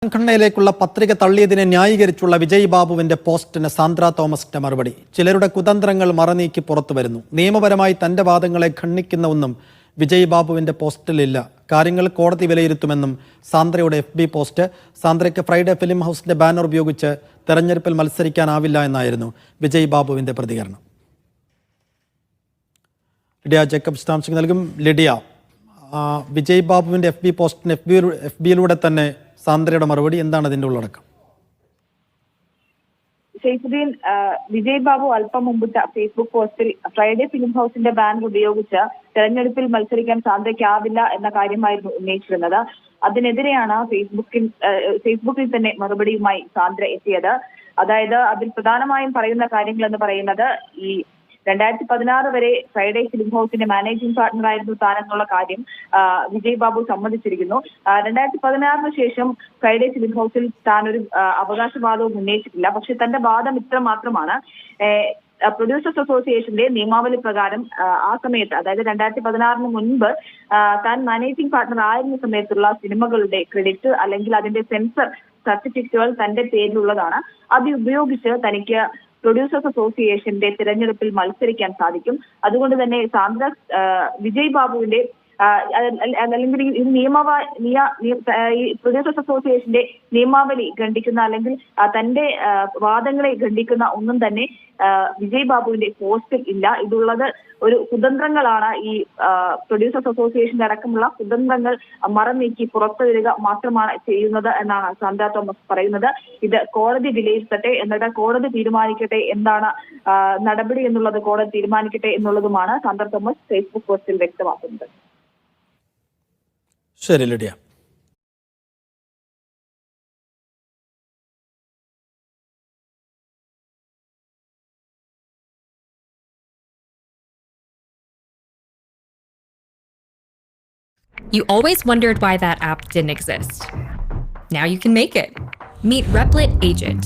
സംഘടനയിലേക്കുള്ള പത്രിക തള്ളിയതിനെ ന്യായീകരിച്ചുള്ള വിജയ് ബാബുവിന്റെ പോസ്റ്റിന് സാന്ദ്ര തോമസിന്റെ മറുപടി. ചിലരുടെ കുതന്ത്രങ്ങൾ മറനീക്കി പുറത്തുവരുന്നു. നിയമപരമായി തന്റെ വാദങ്ങളെ ഖണ്ഡിക്കുന്ന ഒന്നും വിജയ് ബാബുവിന്റെ പോസ്റ്റിലില്ല. കാര്യങ്ങൾ കോടതി വിലയിരുത്തുമെന്നും സാന്ദ്രയുടെ FB പോസ്റ്റ്. സാന്ദ്രയ്ക്ക് ഫ്രൈഡേ ഫിലിം ഹൗസിന്റെ ബാനർ ഉപയോഗിച്ച് തെരഞ്ഞെടുപ്പിൽ മത്സരിക്കാനാവില്ല എന്നായിരുന്നു വിജയ് ബാബുവിന്റെ പ്രതികരണം. ലിഡിയ ജേക്കബ് വിശദാംശങ്ങൾ നൽകും. ലിഡിയ, വിജയ് ബാബുവിന്റെ FB പോസ്റ്റിന് FBയിലൂടെ തന്നെ സാന്ദ്രയുടെ മറുപടി എന്താണ് അതിന്റെ ഉള്ളടക്കം? ഷെയ്ഫുദ്ദീൻ, വിജയ് ബാബു അല്പം മുമ്പിട്ട ഫേസ്ബുക്ക് പോസ്റ്റിൽ ഫ്രൈഡേ ഫിലിം ഹൗസിന്റെ ബാനർ ഉപയോഗിച്ച് തെരഞ്ഞെടുപ്പിൽ മത്സരിക്കാൻ സാന്ദ്രയ്ക്കാവില്ല എന്ന കാര്യമായിരുന്നു ഉന്നയിച്ചിരുന്നത്. അതിനെതിരെയാണ് ഫേസ്ബുക്കിൽ തന്നെ മറുപടിയുമായി സാന്ദ്ര എത്തിയത്. അതായത് അതിൽ പ്രധാനമായും പറയുന്ന കാര്യങ്ങൾ എന്ന് പറയുന്നത്, ഈ 2016 വരെ ഫ്രൈഡേ ഫിലിം ഹൗസിന്റെ മാനേജിംഗ് പാർട്ണറായിരുന്നു താനെന്നുള്ള കാര്യം വിജയ് ബാബു സമ്മതിച്ചിരിക്കുന്നു. 2016 ശേഷം ഫ്രൈഡേ ഫിലിം ഹൗസിൽ താൻ ഒരു അവകാശവാദവും ഉന്നയിച്ചിട്ടില്ല. പക്ഷെ തന്റെ വാദം ഇത്ര മാത്രമാണ്: പ്രൊഡ്യൂസേഴ്സ് അസോസിയേഷന്റെ നിയമാവലി പ്രകാരം ആ സമയത്ത്, അതായത് 2016 മുൻപ് താൻ മാനേജിംഗ് പാർട്ണർ ആയിരുന്ന സമയത്തുള്ള സിനിമകളുടെ ക്രെഡിറ്റ് അല്ലെങ്കിൽ അതിന്റെ സെൻസർ സർട്ടിഫിക്കറ്റുകൾ തന്റെ പേരിലുള്ളതാണ്. അത് ഉപയോഗിച്ച് തനിക്ക് പ്രൊഡ്യൂസേഴ്സ് അസോസിയേഷന്റെ തിരഞ്ഞെടുപ്പിൽ മത്സരിക്കാൻ സാധിക്കും. അതുകൊണ്ട് തന്നെ സാന്ദ്ര വിജയ് ബാബുവിന്റെ അല്ലെങ്കിൽ ഈ പ്രൊഡ്യൂസേഴ്സ് അസോസിയേഷന്റെ നിയമാവലി ഖണ്ഡിക്കുന്ന അല്ലെങ്കിൽ തന്റെ വാദങ്ങളെ ഖണ്ഡിക്കുന്ന ഒന്നും തന്നെ വിജയ് ബാബുവിന്റെ പോസ്റ്റിൽ ഇല്ല. ഇതുള്ളത് ഒരു കുതന്ത്രങ്ങളാണ്. ഈ പ്രൊഡ്യൂസേഴ്സ് അസോസിയേഷന്റെ അടക്കമുള്ള കുതന്ത്രങ്ങൾ മറനീക്കി പുറത്തുവരിക മാത്രമാണ് ചെയ്യുന്നത് എന്നാണ് സാന്ദ്ര തോമസ് പറയുന്നത്. ഇത് കോടതി വിലയിരുത്തട്ടെ, എന്നിട്ട് കോടതി തീരുമാനിക്കട്ടെ എന്താണ് നടപടി എന്നുള്ളത് കോടതി തീരുമാനിക്കട്ടെ എന്നുള്ളതുമാണ് സാന്ദ്ര തോമസ് ഫേസ്ബുക്ക് പോസ്റ്റിൽ വ്യക്തമാക്കുന്നത്. ശരി Lydia. You always wondered why that app didn't exist. Now you can make it. Meet Replit Agent,